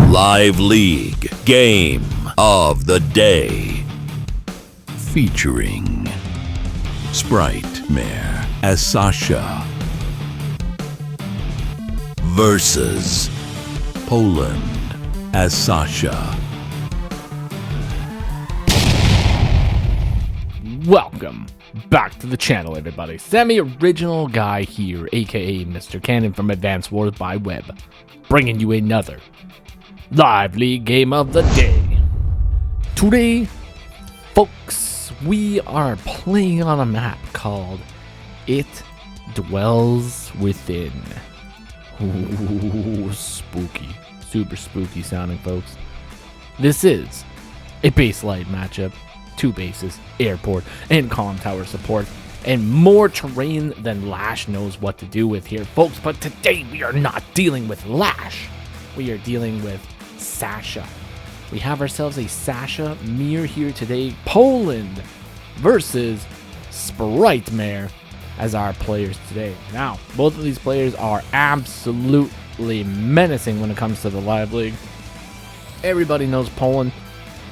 Live League Game of the Day. Featuring Spritemare as Sasha versus Po1and as Sasha. Welcome back to the channel, everybody. Semi-original guy here, aka Mr. Cannon from Advanced Wars by Web, bringing you another Live League Game of the Day. Today, folks, we are playing on a map called It Dwells Within. Ooh, spooky. Super spooky sounding, folks. This is a base light matchup. 2 bases, airport, and comm tower support, and more terrain than Lash knows what to do with here, folks. But today we are not dealing with Lash. We are dealing with Sasha. We have ourselves a Sasha mirror here today. Po1and versus Spritemare as our players today. Now, both of these players are absolutely menacing when it comes to the Live League. Everybody knows Po1and.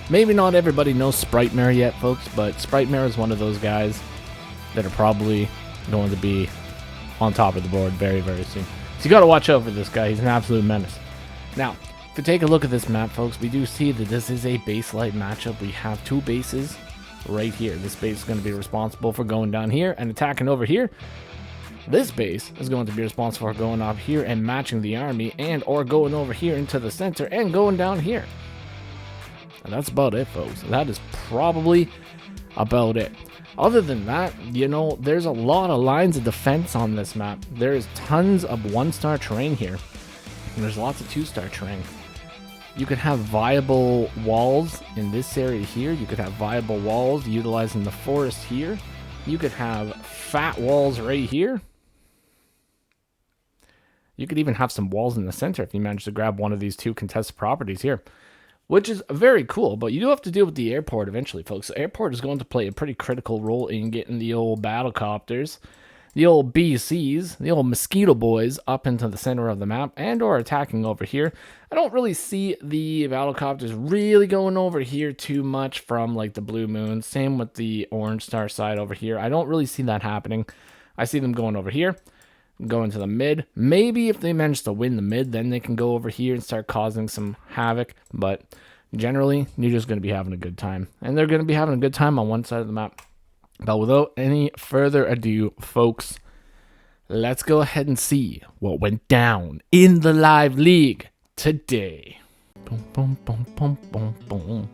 Maybe not everybody knows Spritemare yet, folks, but Spritemare is one of those guys that are probably going to be on top of the board very, very soon. So you got to watch out for this guy. He's an absolute menace. Now, if you take a look at this map, folks, we do see that this is a base light matchup. We have 2 bases right here. This base is going to be responsible for going down here and attacking over here. This base is going to be responsible for going up here and matching the army, and or going over here into the center and going down here. And that's about it, folks. That is probably about it. Other than that, you know, there's a lot of lines of defense on this map. There's tons of 1-star terrain here, and there's lots of 2-star terrain. You could have viable walls in this area here. You could have viable walls utilizing the forest here. You could have fat walls right here. You could even have some walls in the center if you manage to grab one of these 2 contested properties here, which is very cool. But you do have to deal with the airport eventually, folks. The airport is going to play a pretty critical role in getting the old battlecopters, the old BCs, the old mosquito boys up into the center of the map and or attacking over here. I don't really see the battlecopters really going over here too much from like the Blue Moon. Same with the Orange Star side over here. I don't really see that happening. I see them going over here, going to the mid. Maybe if they manage to win the mid, then they can go over here and start causing some havoc. But generally, you're just going to be having a good time. And they're going to be having a good time on one side of the map. But without any further ado, folks, let's go ahead and see what went down in the Live League today. Boom, boom, boom, boom, boom, boom.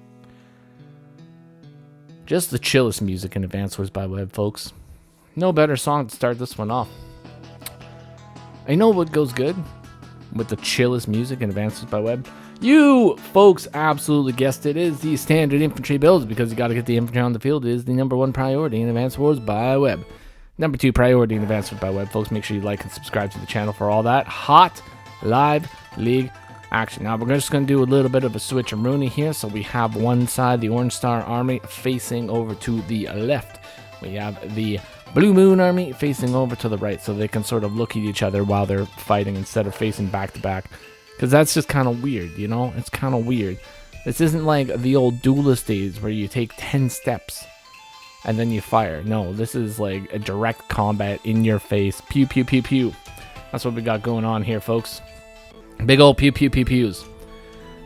Just the chillest music in Advanced Wars by Web, folks. No better song to start this one off. I know what goes good with the chillest music in Advanced Wars by Web. You folks absolutely guessed it. It is the standard infantry builds, because you got to get the infantry on the field. It is the #1 priority in Advanced Wars by Web. #2 priority in Advanced Wars by Web, folks. Make sure you like and subscribe to the channel for all that hot Live League action. Now, we're just going to do a little bit of a switcheroonie here. So we have one side, the Orange Star Army, facing over to the left. We have the Blue Moon Army facing over to the right, so they can sort of look at each other while they're fighting instead of facing back to back. Because that's just kind of weird, you know? It's kind of weird. This isn't like the old duelist days where you take 10 steps and then you fire. No, this is like a direct combat in your face. Pew, pew, pew, pew. That's what we got going on here, folks. Big old pew, pew, pew, pews.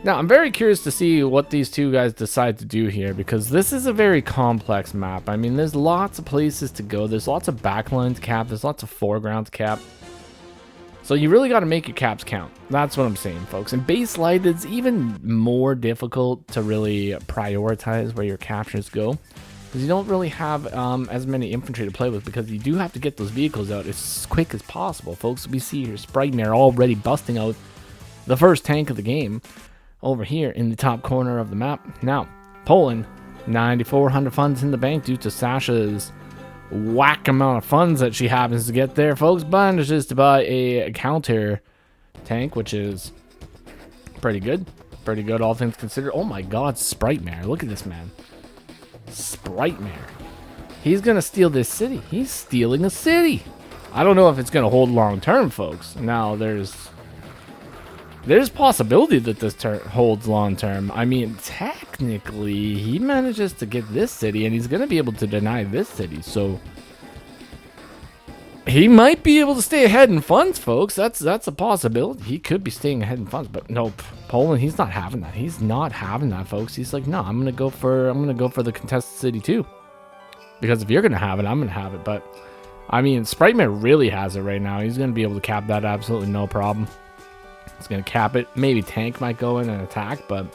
Now, I'm very curious to see what these 2 guys decide to do here, because this is a very complex map. I mean, there's lots of places to go. There's lots of backline to cap. There's lots of foreground to cap. So you really got to make your caps count. That's what I'm saying, folks. In base light, it's even more difficult to really prioritize where your captures go, because you don't really have as many infantry to play with, because you do have to get those vehicles out as quick as possible, folks. We see here Spritemare already busting out the first tank of the game over here in the top corner of the map. Now, Po1and, 9,400 funds in the bank due to Sasha's whack amount of funds that she happens to get there, folks. Manages to buy a counter tank, which is pretty good. Pretty good, all things considered. Oh my god, Spritemare. Look at this man. Spritemare. He's going to steal this city. He's stealing a city. I don't know if it's going to hold long term, folks. Now, there's There's possibility that this holds long term. I mean, technically, he manages to get this city, and he's going to be able to deny this city. So he might be able to stay ahead in funds, folks. That's a possibility. He could be staying ahead in funds, but nope. Poland, he's not having that. He's not having that, folks. He's like, no, I'm gonna go for the contested city too. Because if you're gonna have it, I'm gonna have it. But I mean, Spritemare really has it right now. He's gonna be able to cap that absolutely no problem. He's gonna cap it. Maybe tank might go in and attack, but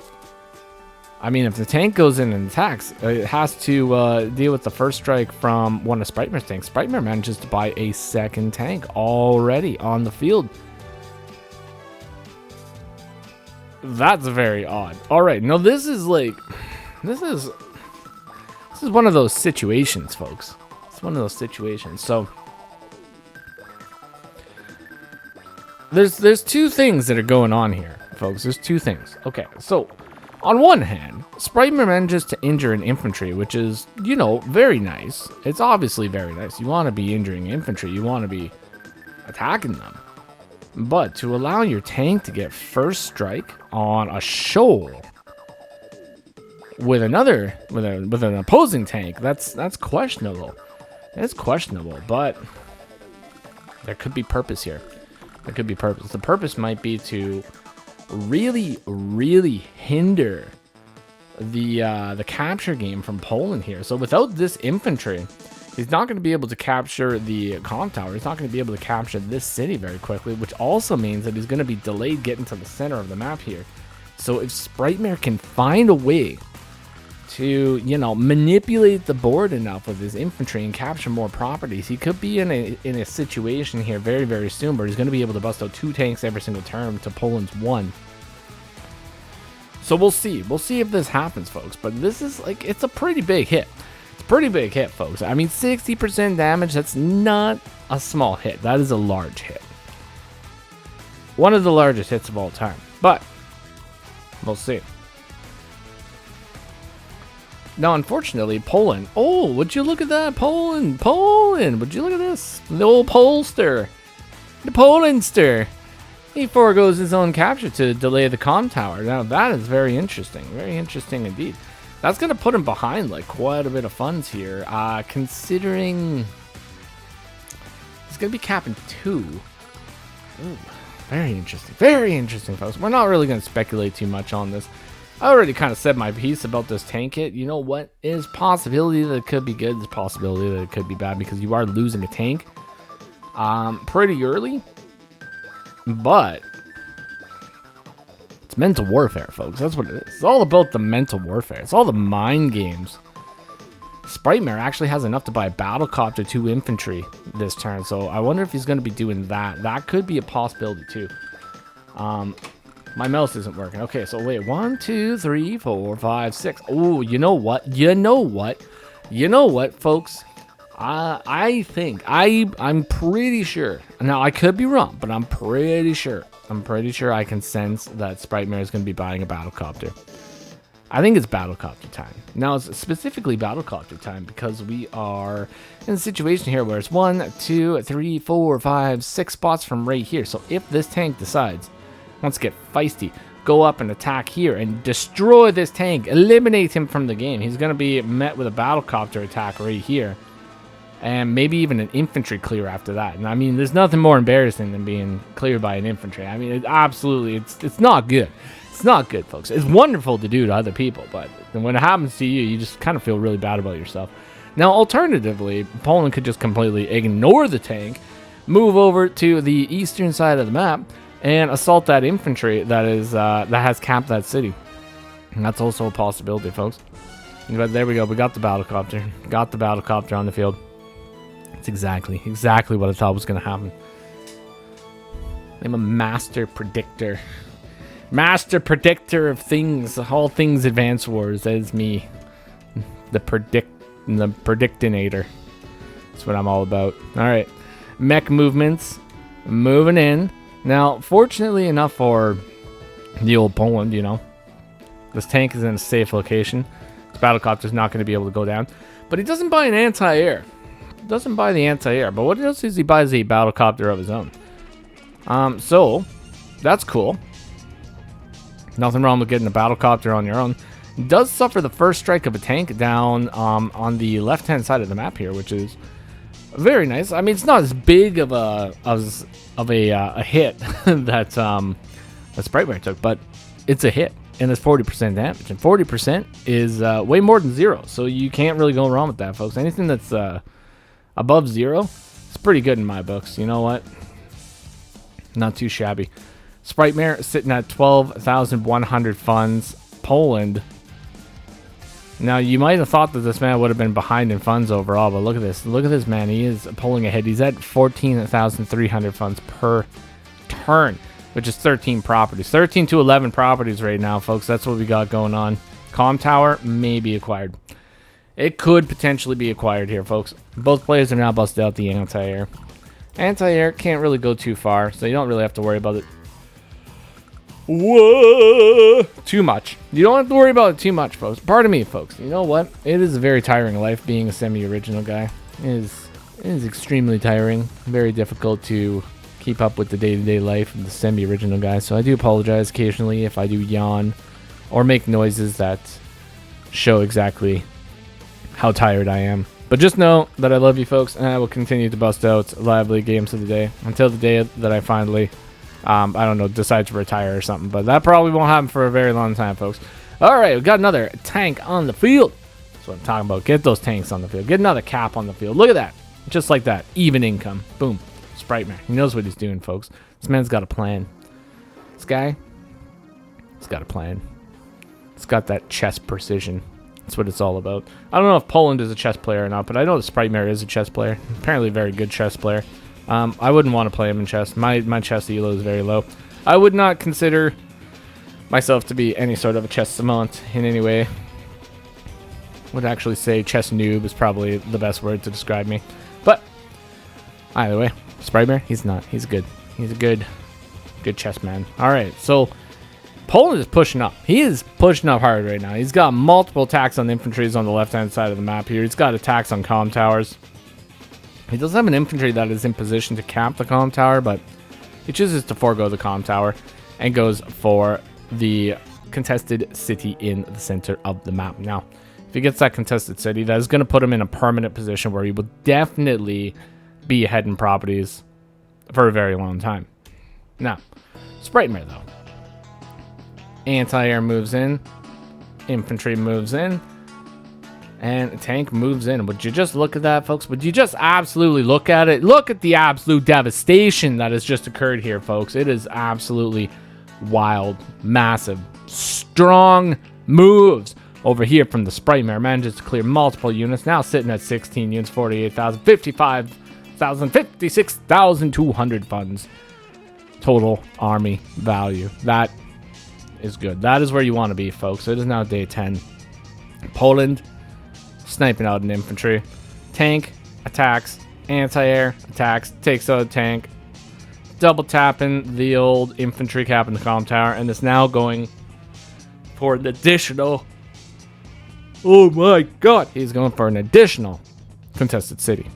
I mean, if the tank goes in and attacks, it has to deal with the first strike from one of Spritemar's tanks. Spritemare manages to buy a second tank already on the field. That's very odd. All right, now this is one of those situations, folks. It's one of those situations. So there's two things that are going on here, folks. There's two things. Okay, so on one hand, Spritemare manages to injure an infantry, which is, you know, very nice. It's obviously very nice. You want to be injuring infantry. You want to be attacking them. But to allow your tank to get first strike on a shoal with an opposing tank, that's questionable. It's questionable, but there could be purpose here. There could be purpose. The purpose might be to really hinder the capture game from Poland here. So without this infantry, he's not going to be able to capture the comm tower. He's not going to be able to capture this city very quickly, which also means that he's going to be delayed getting to the center of the map here. So if Spritemare can find a way to, you know, manipulate the board enough with his infantry and capture more properties, he could be in a situation here very, very soon where he's going to be able to bust out 2 tanks every single turn to Poland's 1. So we'll see. We'll see if this happens, folks. But this is like, it's a pretty big hit. It's a pretty big hit, folks. I mean, 60% damage, that's not a small hit. That is a large hit. One of the largest hits of all time. But we'll see. Now, unfortunately, Poland. Oh, would you look at that? Poland. Would you look at this? The old Polster. The Polandster. He foregoes his own capture to delay the comm tower. Now, that is very interesting. Very interesting indeed. That's going to put him behind, like, quite a bit of funds here. Considering he's going to be capping 2. Ooh, very interesting. Very interesting, folks. We're not really going to speculate too much on this. I already kind of said my piece about this tank hit. You know what? There's possibility that it could be good. There's possibility that it could be bad because you are losing a tank pretty early. But it's mental warfare, folks. That's what it is. It's all about the mental warfare. It's all the mind games. Spritemare actually has enough to buy a battlecopter, 2 infantry this turn. So I wonder if he's going to be doing that. That could be a possibility too. My mouse isn't working. Okay, so wait. 1, 2, 3, 4, 5, 6. Oh, you know what? You know what, folks? I think I'm pretty sure. Now I could be wrong, but I'm pretty sure I can sense that Spritemare is going to be buying a battlecopter. I think it's battlecopter time. Now it's specifically battlecopter time because we are in a situation here where it's 1, 2, 3, 4, 5, 6 spots from right here. So if this tank decides wants to get feisty, go up and attack here and destroy this tank, eliminate him from the game, he's going to be met with a battlecopter attack right here. And maybe even an infantry clear after that. And I mean, there's nothing more embarrassing than being cleared by an infantry. I mean, it's not good. It's not good, folks. It's wonderful to do to other people, but when it happens to you, you just kind of feel really bad about yourself. Now, alternatively, Poland could just completely ignore the tank, move over to the eastern side of the map, and assault that infantry that has capped that city. And that's also a possibility, folks. But there we go. We got the battlecopter. Got the battlecopter on the field. It's exactly what I thought was going to happen. I'm a master predictor. Master predictor of things. All things Advance Wars. That is me. The predictinator. That's what I'm all about. Alright. Mech movements. Moving in. Now, fortunately enough for the old Poland, you know, this tank is in a safe location. This battlecopter's not going to be able to go down. But he doesn't buy an anti-air. Doesn't buy the anti-air. But what he does is he buys a battlecopter of his own. So, that's cool. Nothing wrong with getting a battle copter on your own. It does suffer the first strike of a tank down on the left-hand side of the map here, which is very nice. I mean, it's not as big of a hit that Spritemare took, but it's a hit, and it's 40% damage, and 40% is way more than 0, so you can't really go wrong with that, folks. Anything that's above 0, it's pretty good in my books. You know what? Not too shabby. Spritemare sitting at 12,100 funds. Poland. Now, you might have thought that this man would have been behind in funds overall, but look at this. Look at this man. He is pulling ahead. He's at 14,300 funds per turn, which is 13 properties. 13 to 11 properties right now, folks. That's what we got going on. Comm Tower may be acquired. It could potentially be acquired here, folks. Both players are now busted out the anti-air. Anti-air can't really go too far, so you don't really have to worry about it too much. You don't have to worry about it too much, folks. Pardon me, folks. You know what? It is a very tiring life being a semi-original guy. It is extremely tiring. Very difficult to keep up with the day-to-day life of the semi-original guy. So I do apologize occasionally if I do yawn or make noises that show exactly how tired I am. But just know that I love you, folks, and I will continue to bust out lively games of the day until the day that I finally I don't know, decide to retire or something, but that probably won't happen for a very long time, folks. All right, we got another tank on the field. That's what I'm talking about. Get those tanks on the field. Get another cap on the field. Look at that. Just like that. Even income. Boom. Spritemare. He knows what he's doing, folks. This man's got a plan. This guy, he's got a plan. It's got that chess precision. That's what it's all about. I don't know if Poland is a chess player or not, but I know that Spritemare is a chess player. Apparently a very good chess player. I wouldn't want to play him in chess. My chess elo is very low. I would not consider myself to be any sort of a chess savant in any way. Would actually say chess noob is probably the best word to describe me. But either way, Spritemare, he's not. He's good. He's a good chess man. All right, so Poland is pushing up. He is pushing up hard right now. He's got multiple attacks on the infantries on the left-hand side of the map here. He's got attacks on comm towers. He does have an infantry that is in position to cap the comm tower, but he chooses to forego the comm tower and goes for the contested city in the center of the map. Now, if he gets that contested city, that is going to put him in a permanent position where he will definitely be ahead in properties for a very long time. Now, Spritemare, though. Anti-air moves in. Infantry moves in. And a tank moves in. Would you just look at that, folks? Would you just absolutely look at it? Look at the absolute devastation that has just occurred here, folks. It is absolutely wild, massive, strong moves over here from the Spritemare. Manages to clear multiple units. Now sitting at 16 units, 48,000, 55,000, 56,200 funds. Total army value. That is good. That is where you want to be, folks. It is now day 10. Poland sniping out an infantry. Tank attacks. Anti-air attacks. Takes out a tank. Double tapping the old infantry cap in the comm tower. And is now going for an additional... Oh my god. He's going for an additional contested city.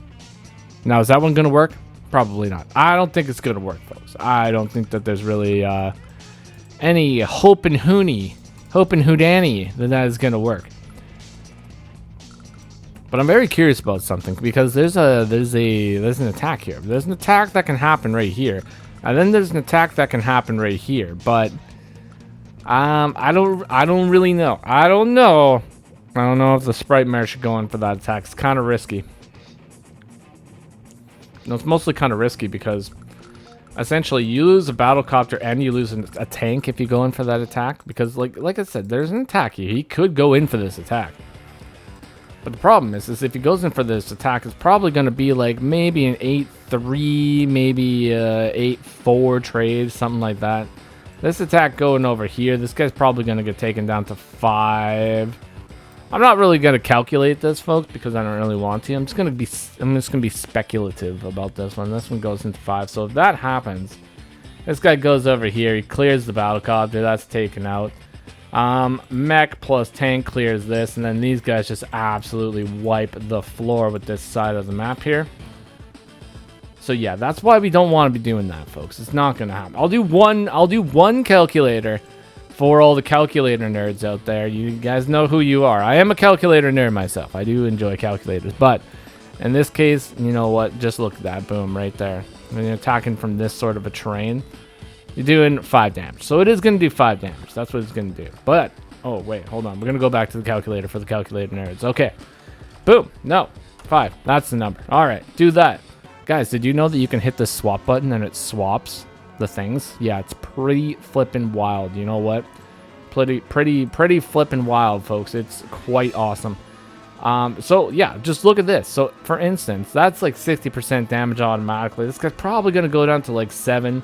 Now, is that one going to work? Probably not. I don't think it's going to work, folks. I don't think that there's really any hope and hoodanie that is going to work. But I'm very curious about something because there's an attack here. There's an attack that can happen right here, and then there's an attack that can happen right here. But I don't really know. I don't know if the Spritemare should go in for that attack. It's kind of risky. No, it's mostly kind of risky because essentially you lose a battlecopter and you lose a tank if you go in for that attack. Because like I said, there's an attack here. He could go in for this attack. But the problem is if he goes in for this attack, it's probably going to be like maybe an 8-3, maybe 8-4 trade, something like that. This attack going over here, this guy's probably going to get taken down to 5. I'm not really going to calculate this, folks, because I don't really want to. I'm just going to be speculative about this one. This one goes into 5. So if that happens, this guy goes over here. He clears the battlecopter. That's taken out. Mech plus tank clears this, and then these guys just absolutely wipe the floor with this side of the map here. So yeah, that's why we don't want to be doing that, folks. It's not going to happen. I'll do one calculator for all the calculator nerds out there, you guys know who you are. I am a calculator nerd myself. I do enjoy calculators, but in this case, you know what? Just look at that. Boom, right there. When you're attacking from this sort of a terrain, you're doing 5 damage. So it is going to do 5 damage. That's what it's going to do. But, oh, wait, hold on. We're going to go back to the calculator for the calculator nerds. Okay. Boom. No. 5. That's the number. All right. Do that. Guys, did you know that you can hit the swap button and it swaps the things? Yeah, it's pretty flippin' wild. You know what? Pretty flippin' wild, folks. It's quite awesome. So yeah, just look at this. So for instance, that's like 60% damage automatically. This guy's probably gonna go down to like 7.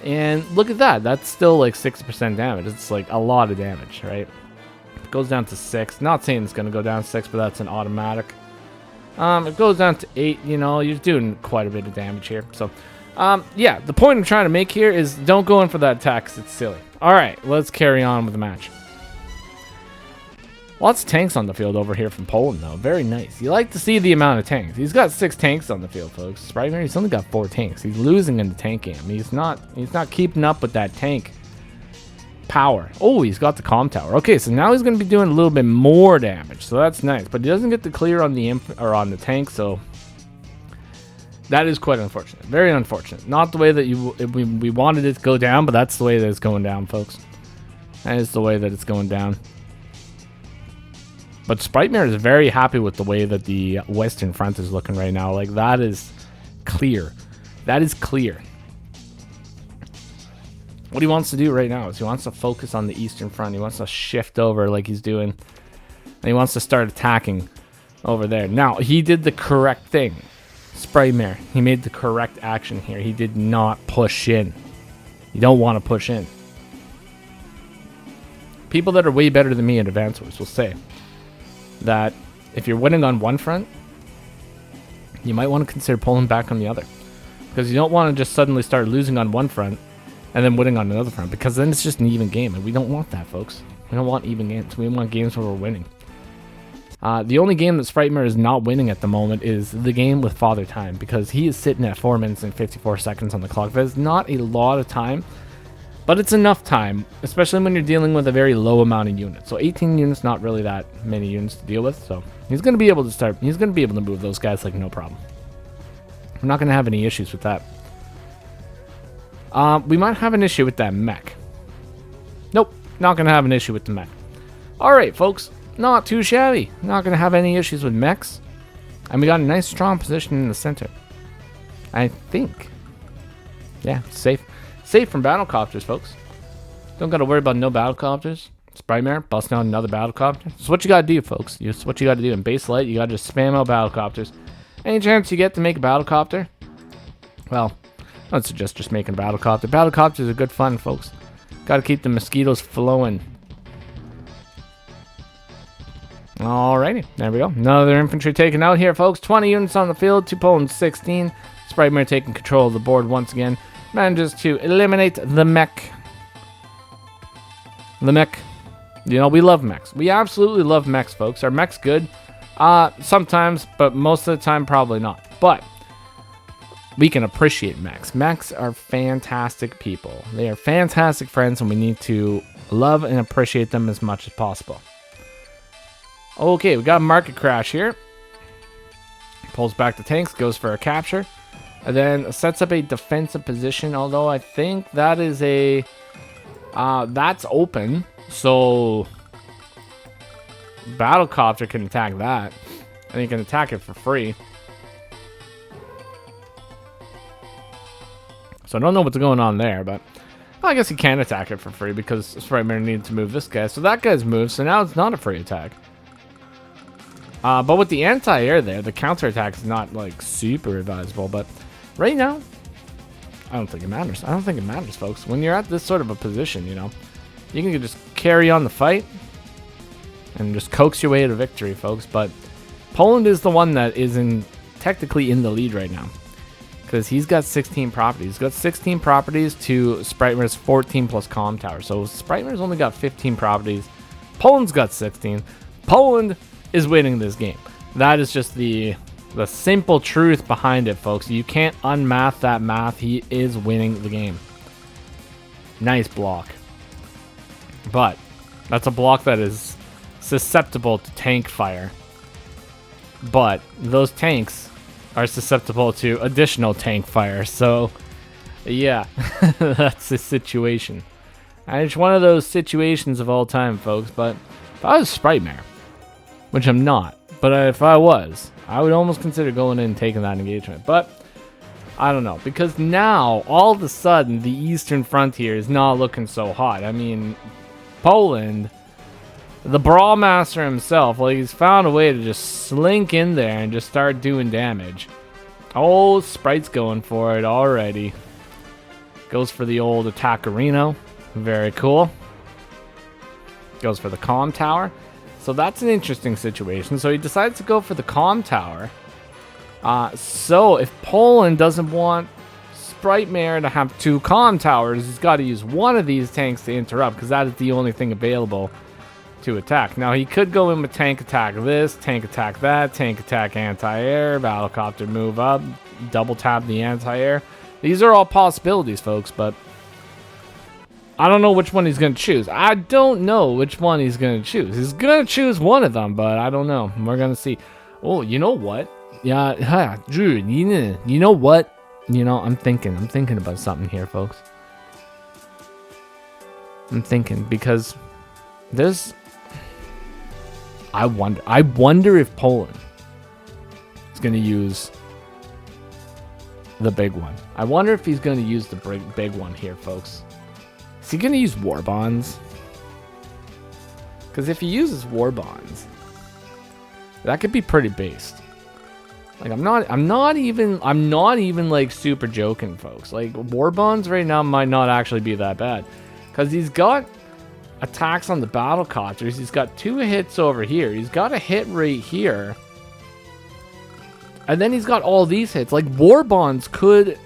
And look at that. That's still like 60% damage. It's like a lot of damage, right? It goes down to 6. Not saying it's gonna go down to 6, but that's an automatic. It goes down to 8, you know, you're doing quite a bit of damage here. So, yeah, the point I'm trying to make here is don't go in for that attack 'cause it's silly. All right, let's carry on with the match. Lots of tanks on the field over here from Poland, though. Very nice. You like to see the amount of tanks. He's got 6 tanks on the field, folks. Spritemare, he's only got 4 tanks. He's losing in the tank game. He's not keeping up with that tank power. Oh, he's got the comm tower. Okay, so now he's going to be doing a little bit more damage, so that's nice. But he doesn't get the clear on the on the tank, so that is quite unfortunate. Very unfortunate. Not the way that we wanted it to go down, but that's the way that it's going down, folks. That is the way that it's going down. But Spritemare is very happy with the way that the Western Front is looking right now. Like, that is clear. That is clear. What he wants to do right now is he wants to focus on the Eastern Front. He wants to shift over like he's doing. And he wants to start attacking over there. Now, he did the correct thing. Spritemare. He made the correct action here. He did not push in. You don't want to push in. People that are way better than me in Advanced Wars will say that if you're winning on one front, you might want to consider pulling back on the other. Because you don't want to just suddenly start losing on one front and then winning on another front, because then it's just an even game, and we don't want that, folks. We don't want even games. We want games where we're winning. The only game that Spritemare is not winning at the moment is the game with Father Time, because he is sitting at 4 minutes and 54 seconds on the clock. That is not a lot of time, but it's enough time, especially when you're dealing with a very low amount of units. So 18 units, not really that many units to deal with, so he's going to be able to start. He's going to be able to move those guys like no problem. We're not going to have any issues with that. We might have an issue with that mech. Nope, not going to have an issue with the mech. Alright, folks, not too shabby. Not going to have any issues with mechs. And we got a nice strong position in the center. I think. Yeah, safe. Safe from battlecopters, folks. Don't got to worry about no battlecopters. Spritemare, busting out another battlecopter. That's what you got to do, folks. It's what you got to do. In base light, you got to just spam out battlecopters. Any chance you get to make a battlecopter? Well, I would suggest just making a battlecopter. Battlecopters are good fun, folks. Got to keep the mosquitoes flowing. Alrighty, there we go. Another infantry taken out here, folks. 20 units on the field, 2 Poland, 16. Spritemare taking control of the board once again. Manages to eliminate the mech. The mech. You know, we love mechs. We absolutely love mechs, folks. Are mechs good? Sometimes, but most of the time, probably not. But we can appreciate mechs. Mechs are fantastic people. They are fantastic friends, and we need to love and appreciate them as much as possible. Okay, we got a market crash here. Pulls back the tanks, goes for a capture, and then sets up a defensive position, although I think that is a... that's open, so... Battlecopter can attack that, and he can attack it for free. So I don't know what's going on there, but well, I guess he can attack it for free because Spritemare needed to move this guy. So that guy's moved, so now it's not a free attack. But with the anti-air there, the counterattack is not like super advisable. But right now, I don't think it matters. I don't think it matters, folks. When you're at this sort of a position, you know, you can just carry on the fight and just coax your way to victory, folks. But Poland is the one that is technically in the lead right now, because he's got 16 properties. He's got 16 properties to Spritemare's 14 plus comm tower. So Spritemare's only got 15 properties. Poland's got 16. Poland is winning this game. That is just the simple truth behind it, folks. You can't unmath that math. He is winning the game. Nice block. But that's a block that is susceptible to tank fire. But those tanks are susceptible to additional tank fire. So, yeah, that's the situation. And it's one of those situations of all time, folks. But if I was Spritemare, which I'm not, but if I was, I would almost consider going in and taking that engagement. But I don't know, because now all of a sudden the Eastern Frontier is not looking so hot. I mean, Poland, the Brawl Master himself, like, he's found a way to just slink in there and just start doing damage. Oh, Sprite's going for it already. Goes for the old attack arena. Very cool. Goes for the comm tower. So that's an interesting situation. So he decides to go for the comm tower. So if Poland doesn't want Spritemare to have 2 comm towers, he's got to use one of these tanks to interrupt, because that is the only thing available to attack. Now he could go in with tank attack this, tank attack that, tank attack anti-air, battlecopter move up, double tap the anti-air. These are all possibilities, folks, but I don't know which one he's going to choose. I don't know which one he's going to choose. He's going to choose one of them, but I don't know. We're going to see. Oh, you know what? Yeah, dude, you know what? You know, I'm thinking about something here, folks. I'm thinking, because there's, I wonder if Poland is going to use the big one. I wonder if he's going to use the big one here, folks. Is he going to use war bonds? Because if he uses war bonds, that could be pretty based. Like, I'm not even like super joking, folks. Like, war bonds right now might not actually be that bad, because he's got attacks on the battlecopters. He's got 2 hits over here. He's got a hit right here, and then he's got all these hits. Like, war bonds could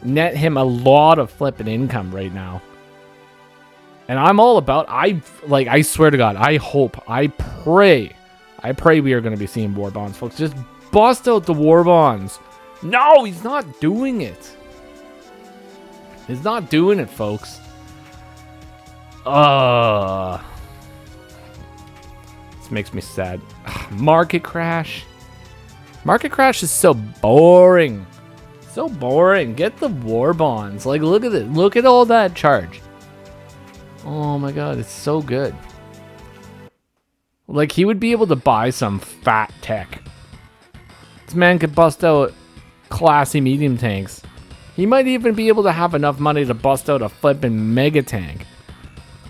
net him a lot of flipping income right now. And I'm all about, I swear to God, I pray we are going to be seeing war bonds, folks. Just bust out the war bonds. No, he's not doing it. He's not doing it, folks. This makes me sad. Market crash. Market crash is so boring. So boring. Get the war bonds. Like, look at it. Look at all that charge. Oh my God, it's so good. Like, he would be able to buy some fat tech. This man could bust out classy medium tanks. He might even be able to have enough money to bust out a flippin' mega tank.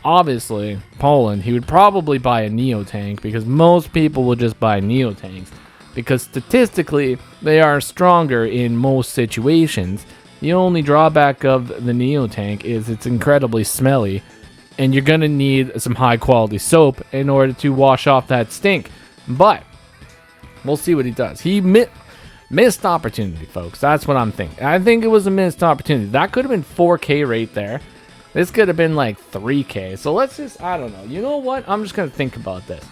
Obviously, Poland, he would probably buy a Neo tank, because most people will just buy Neo tanks, because statistically, they are stronger in most situations. The only drawback of the Neo tank is it's incredibly smelly, and you're going to need some high quality soap in order to wash off that stink. But we'll see what he does. He missed opportunity, folks. That's what I'm thinking. I think it was a missed opportunity. That could have been 4K right there. This could have been like 3K. So let's just, I don't know. You know what? I'm just going to think about this.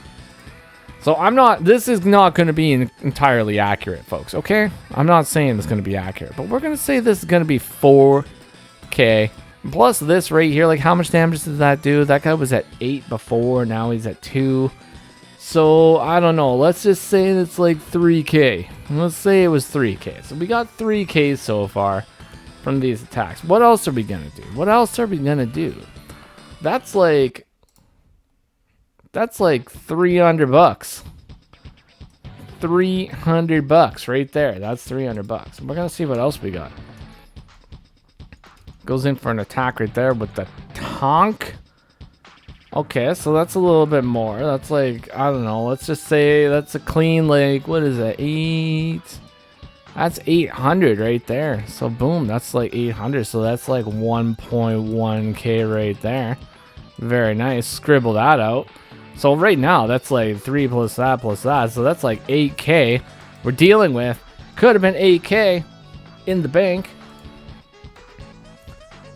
So this is not going to be entirely accurate, folks. Okay? I'm not saying it's going to be accurate, but we're going to say this is going to be 4K. Plus this right here, like, how much damage did that do? That guy was at 8 before. Now he's at 2. So, I don't know. Let's just say it's like 3K. Let's say it was 3K. So, we got 3K so far from these attacks. What else are we going to do? What else are we going to do? That's like $300. $300 right there. That's $300. We're going to see what else we got. Goes in for an attack right there with the tank. Okay, so that's a little bit more. That's like, I don't know. Let's just say that's a clean, like, what is that? 8. That's 800 right there. So boom, that's like 800. So that's like 1.1K right there. Very nice. Scribble that out. So right now, that's like 3 plus that plus that. So that's like 8K we're dealing with. Could have been 8K in the bank.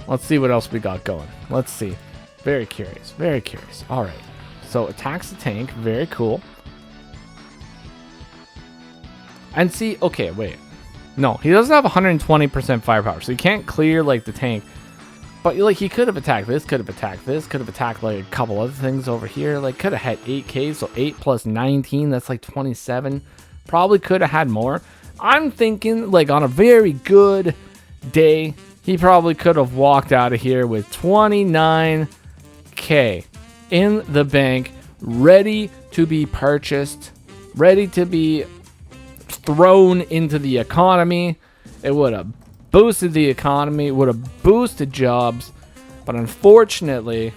Let's see what else we got going. Let's see. Very curious. Very curious. All right. So attacks the tank. Very cool. And see. Okay, wait. No, he doesn't have 120% firepower. So he can't clear like the tank But like he could have attacked this, could have attacked this, could have attacked like a couple other things over here. Like could have had 8k, so 8 plus 19, that's like 27. Probably could have had more. I'm thinking like on a very good day, he probably could have walked out of here with 29k in the bank, ready to be purchased, ready to be thrown into the economy. It would have boosted the economy, would have boosted jobs, but unfortunately,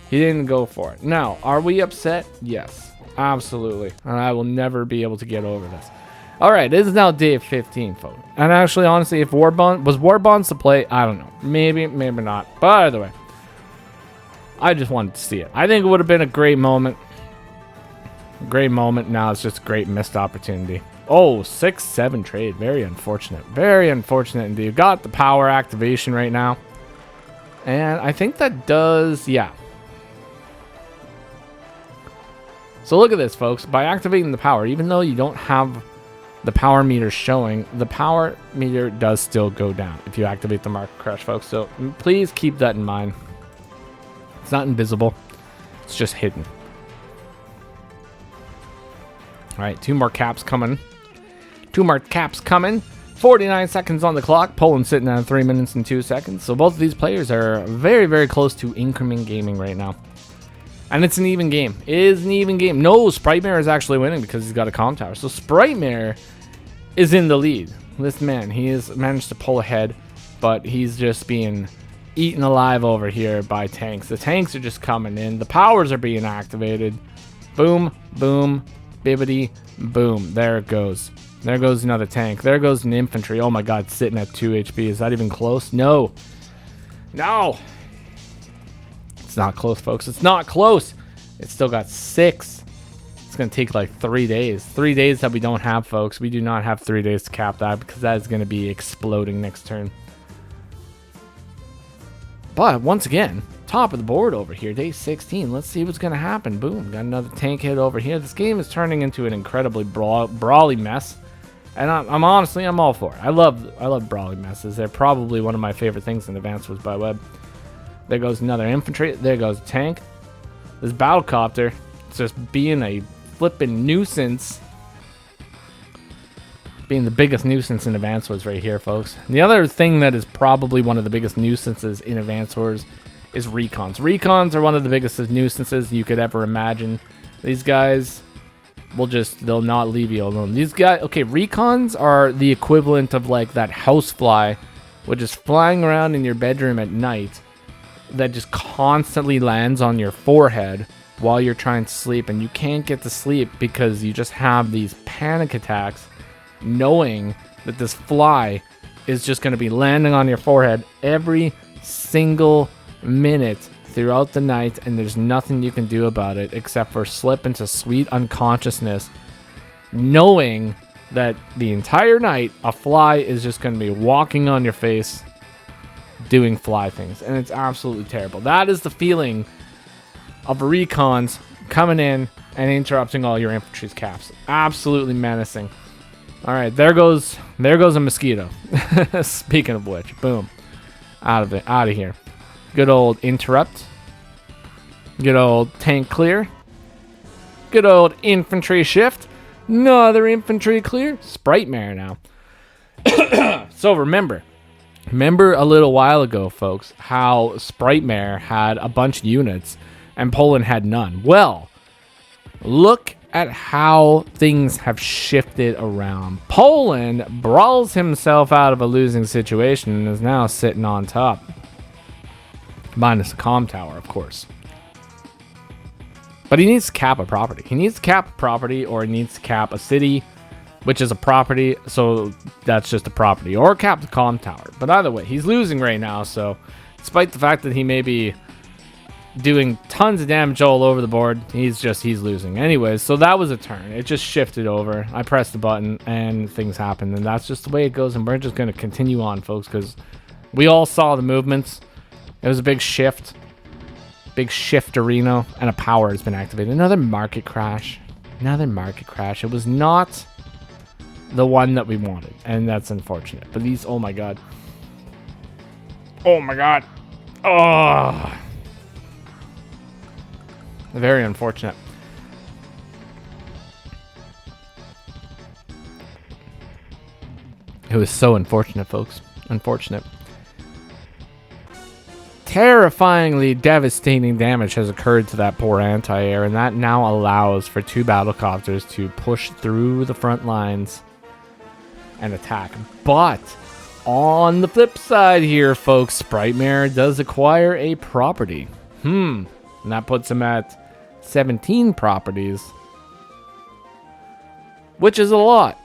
he didn't go for it. Now, are we upset? Yes, absolutely. And I will never be able to get over this. All right, this is now day 15, folks. And actually, honestly, if War Bonds to play, I don't know. Maybe, maybe not. But either way, I just wanted to see it. I think it would have been a great moment. Great moment. Now it's just a great missed opportunity. Oh, 6-7 trade. Very unfortunate. Very unfortunate indeed. Got the power activation right now. And I think that does, yeah. So look at this, folks. By activating the power, even though you don't have the power meter showing, the power meter does still go down if you activate the market crash, folks. So please keep that in mind. It's not invisible. It's just hidden. All right, 2 more caps coming. 2 more caps coming. 49 seconds on the clock. Poland sitting at 3 minutes and 2 seconds. So both of these players are very, very close to increment gaming right now. And it's an even game. It is an even game. No, Spritemare is actually winning because he's got a comm tower. So Spritemare is in the lead. This man, he has managed to pull ahead, but he's just being eaten alive over here by tanks. The tanks are just coming in. The powers are being activated. Boom, boom, bibbity, boom. There it goes. There goes another tank. There goes an infantry. Oh my god, sitting at 2 HP. Is that even close? No. No. It's not close, folks. It's not close. It's still got 6. It's going to take like 3 days. 3 days that we don't have, folks. We do not have 3 days to cap that because that is going to be exploding next turn. But once again, top of the board over here, day 16. Let's see what's going to happen. Boom. Got another tank hit over here. This game is turning into an incredibly brawly mess. And I'm honestly, I'm all for it. I love brawly messes. They're probably one of my favorite things in Advanced Wars by Web. There goes another infantry. There goes a tank. This battlecopter is just being a flippin' nuisance. Being the biggest nuisance in Advanced Wars right here, folks. And the other thing that is probably one of the biggest nuisances in Advanced Wars is recons. Recons are one of the biggest nuisances you could ever imagine. These guys will just, they'll not leave you alone. These guys, okay, recons are the equivalent of like that housefly, which is flying around in your bedroom at night, that just constantly lands on your forehead while you're trying to sleep, and you can't get to sleep because you just have these panic attacks knowing that this fly is just going to be landing on your forehead every single minute throughout the night, and there's nothing you can do about it except for slip into sweet unconsciousness, knowing that the entire night a fly is just going to be walking on your face doing fly things, and it's absolutely terrible. That is the feeling of recons coming in and interrupting all your infantry's caps. Absolutely menacing. All right, there goes a mosquito. Speaking of which, boom, out of here. Good old interrupt. Good old tank clear. Good old infantry shift. Another infantry clear. Spritemare now. So remember a little while ago, folks, how Spritemare had a bunch of units and Poland had none. Well, look at how things have shifted around. Poland brawls himself out of a losing situation and is now sitting on top. Minus the comm tower, of course. But he needs to cap a property. He needs to cap a property, or he needs to cap a city, which is a property, so that's just a property. Or cap the comm tower. But either way, he's losing right now, so despite the fact that he may be doing tons of damage all over the board, he's losing. Anyways, so that was a turn. It just shifted over. I pressed the button, and things happened, and that's just the way it goes, and we're just going to continue on, folks, because we all saw the movements. It was a big shift. Big shift arena, and a power has been activated. Another market crash. Another market crash. It was not the one that we wanted, and that's unfortunate. But these, oh my god. Oh my god. Oh, very unfortunate. It was so unfortunate, folks. Unfortunate. Terrifyingly devastating damage has occurred to that poor anti-air, and that now allows for 2 battlecopters to push through the front lines and attack. But on the flip side here, folks, Spritemare does acquire a property. And that puts him at 17 properties, which is a lot.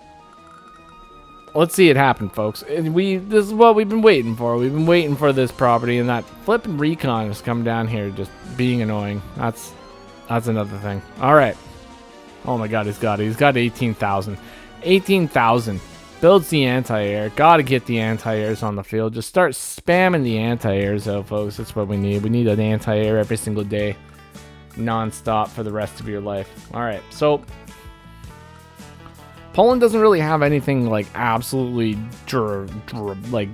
Let's see it happen, folks. This is what we've been waiting for. We've been waiting for this property, and that flipping recon has come down here just being annoying. That's another thing. All right. Oh my God, he's got 18,000. 18,000. Builds the anti-air. Got to get the anti-airs on the field. Just start spamming the anti-airs out, folks. That's what we need. We need an anti-air every single day, non-stop for the rest of your life. All right, so Poland doesn't really have anything like absolutely like.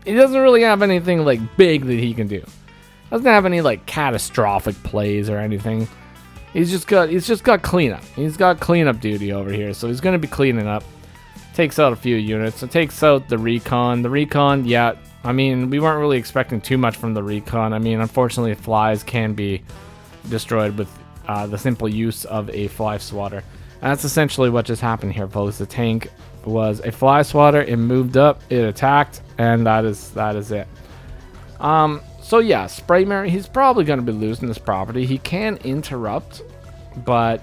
He doesn't really have anything like big that he can do. Doesn't have any like catastrophic plays or anything. He's just got cleanup. He's got cleanup duty over here, so he's gonna be cleaning up. Takes out a few units. It takes out the recon. The recon, yeah. I mean, we weren't really expecting too much from the recon. I mean, unfortunately, flies can be destroyed with the simple use of a fly swatter. And that's essentially what just happened here, folks. The tank was a fly swatter. It moved up. It attacked, and that is it. So yeah, Spritemare, he's probably going to be losing this property. He can interrupt, but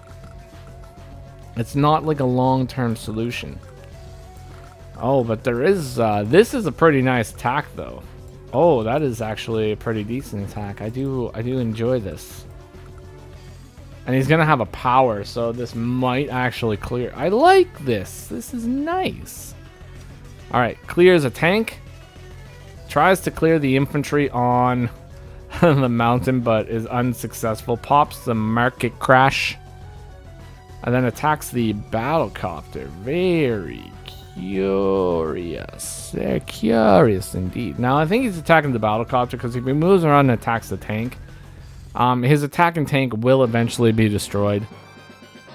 it's not like a long-term solution. Oh, but there is, this is a pretty nice attack though. Oh, that is actually a pretty decent attack. I do enjoy this. And he's going to have a power, so this might actually clear. I like this. This is nice. All right, clears a tank. Tries to clear the infantry on the mountain, but is unsuccessful. Pops the market crash. And then attacks the battlecopter. Very curious. Very curious indeed. Now, I think he's attacking the battlecopter because if he moves around and attacks the tank, his attacking tank will eventually be destroyed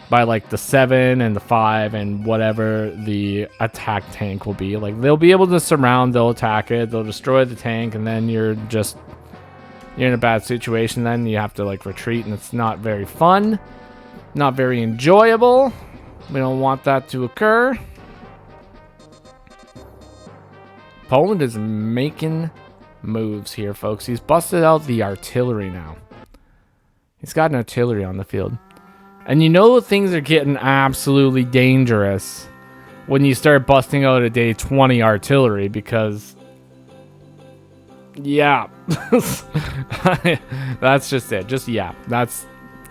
by like the 7 and the 5 and whatever the attack tank will be. Like they'll be able to surround, they'll attack it, they'll destroy the tank, and then you're in a bad situation. Then you have to like retreat, and it's not very fun, not very enjoyable. We don't want that to occur. Poland is making moves here, folks. He's busted out the artillery now. He's got an artillery on the field. And you know things are getting absolutely dangerous when you start busting out a day 20 artillery, because yeah. That's just it. Just yeah.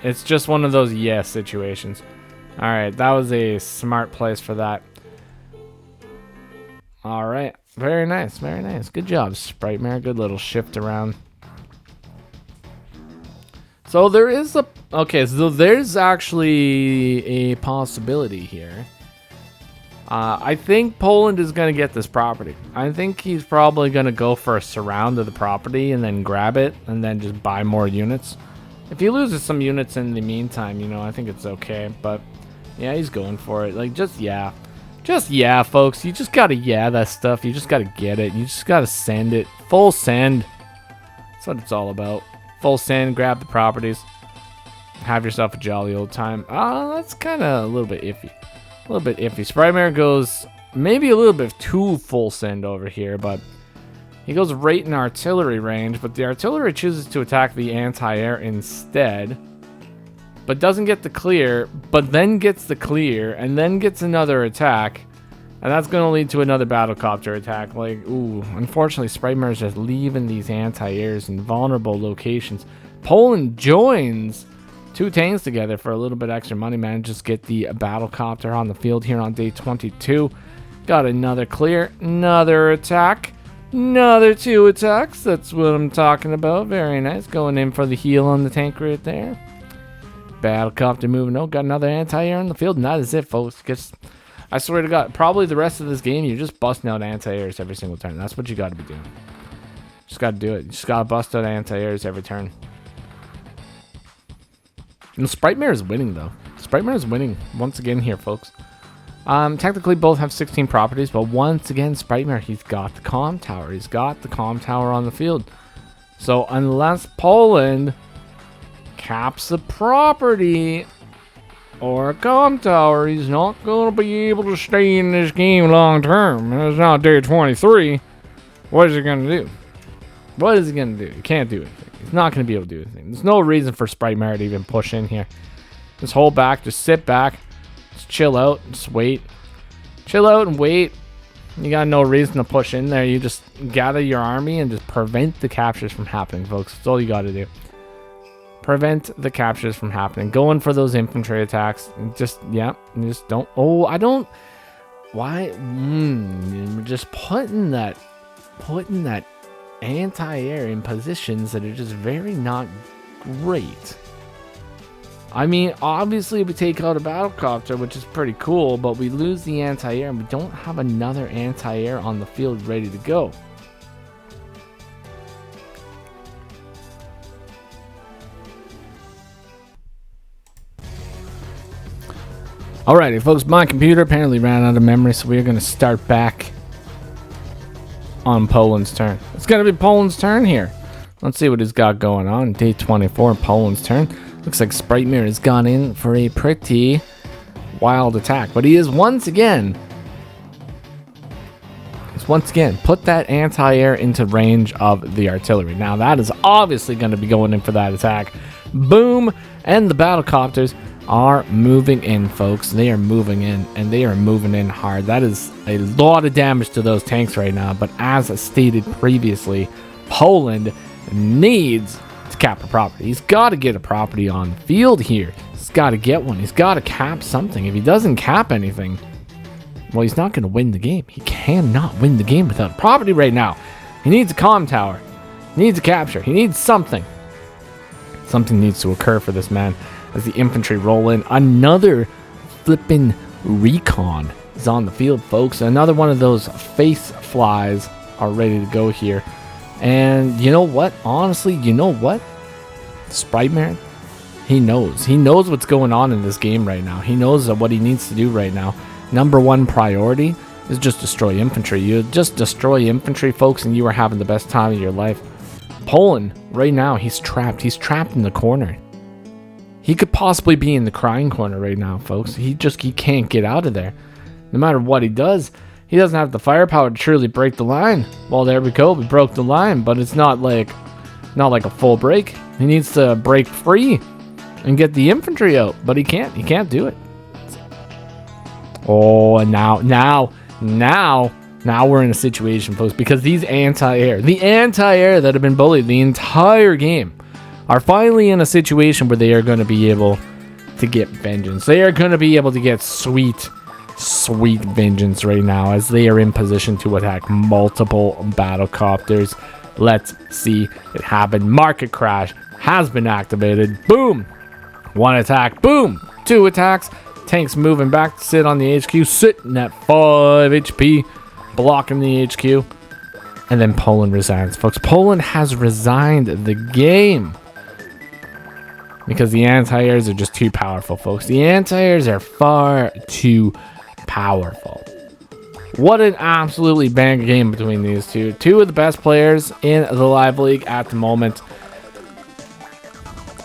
It's just one of those yes situations. Alright, that was a smart place for that. Alright. Very nice, very nice. Good job, Spritemare. Good little shift around. So there is a... Okay, so there's actually a possibility here. I think Poland is going to get this property. I think he's probably going to go for a surround of the property and then grab it and then just buy more units. If he loses some units in the meantime, you know, I think it's okay. But yeah, he's going for it. Like, just yeah. Just yeah, folks. You just got to yeah that stuff. You just got to get it. You just got to send it. Full send. That's what it's all about. Full send, grab the properties, have yourself a jolly old time. That's kind of a little bit iffy. A little bit iffy. Spritemare goes maybe a little bit too full send over here, but he goes right in artillery range, but the artillery chooses to attack the anti-air instead, but doesn't get the clear, but then gets the clear, and then gets another attack, and that's going to lead to another battlecopter attack. Like, ooh, unfortunately, Spritemare is just leaving these anti-airs in vulnerable locations. Poland joins 2 tanks together for a little bit extra money, manages to get the battlecopter on the field here on day 22. Got another clear, another attack, another 2 attacks. That's what I'm talking about. Very nice. Going in for the heal on the tank right there. Battlecopter moving. Oh, got another anti-air on the field, and that is it, folks. I swear to God, probably the rest of this game, you're just busting out anti-airs every single turn. That's what you got to be doing. Just got to do it. You just got to bust out anti-airs every turn. And Spritemare is winning, though. Spritemare is winning once again here, folks. Technically, both have 16 properties, but once again, Spritemare, he's got the comm tower. He's got the comm tower on the field. So unless Po1and caps the property or a comm tower, he's not going to be able to stay in this game long term. It's not day 23. What is he going to do? What is he going to do? He can't do anything. He's not going to be able to do anything. There's no reason for Spritemare to even push in here. Just hold back. Just sit back. Just chill out. Just wait. Chill out and wait. You got no reason to push in there. You just gather your army and just prevent the captures from happening, folks. That's all you got to do. Prevent the captures from happening. Go in for those infantry attacks. And just, yeah. And just don't. Oh, I don't. Why? Just putting that anti-air in positions that are just very not great. I mean, obviously we take out a battlecopter, which is pretty cool, but we lose the anti-air and we don't have another anti-air on the field ready to go. Alrighty, folks, my computer apparently ran out of memory, so we're going to start back on Po1and's turn. It's going to be Po1and's turn here. Let's see what he's got going on. Day 24, Po1and's turn. Looks like Spritemare has gone in for a pretty wild attack. But he is once again put that anti-air into range of the artillery. Now that is obviously going to be going in for that attack. Boom! And the battlecopters are moving in, folks. They are moving in, and they are moving in hard. That is a lot of damage to those tanks right now. But as stated previously, Po1and needs to cap a property. He's got to get a property on the field here. He's got to get one. He's got to cap something. If he doesn't cap anything, well, he's not going to win the game. He cannot win the game without a property right now. He needs a comm tower. He needs a capture. He needs something. Something needs to occur for this man as the infantry roll in. Another flippin' recon is on the field, folks. Another one of those face flies are ready to go here. And you know what? Honestly, you know what? Spritemare, he knows. He knows what's going on in this game right now. He knows what he needs to do right now. Number one priority is just destroy infantry. You just destroy infantry, folks, and you are having the best time of your life. Po1and, right now, he's trapped. He's trapped in the corner. He could possibly be in the crying corner right now, folks. He can't get out of there. No matter what he does, he doesn't have the firepower to truly break the line. Well, there we go. We broke the line, but it's not like a full break. He needs to break free and get the infantry out, but he can't. He can't do it. Oh, and now we're in a situation, folks, because the anti-air that have been bullied the entire game are finally in a situation where they are going to be able to get vengeance. They are going to be able to get sweet vengeance right now as they are in position to attack multiple battlecopters. Let's see it happen. Market crash has been activated. Boom! One attack. Boom! Two attacks. Tanks moving back to sit on the HQ, sitting at 5 HP, blocking the HQ. And then Po1and resigns, folks. Po1and has resigned the game because the anti-airs are just too powerful, folks. The anti-airs are far too powerful. What an absolutely banger game between these two. Two of the best players in the live league at the moment.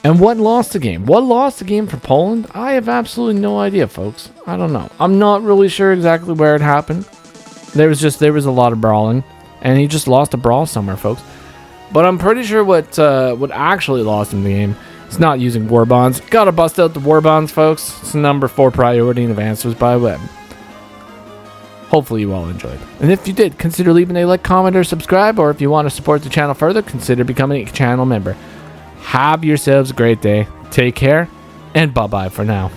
And what lost the game? What lost the game for Po1and? I have absolutely no idea, folks. I don't know. I'm not really sure exactly where it happened. There was a lot of brawling, and he just lost a brawl somewhere, folks. But I'm pretty sure what actually lost him the game is not using war bonds. Gotta bust out the war bonds, folks. It's number 4 priority in advances by web. Hopefully you all enjoyed. And if you did, consider leaving a like, comment, or subscribe. Or if you want to support the channel further, consider becoming a channel member. Have yourselves a great day. Take care, and bye-bye for now.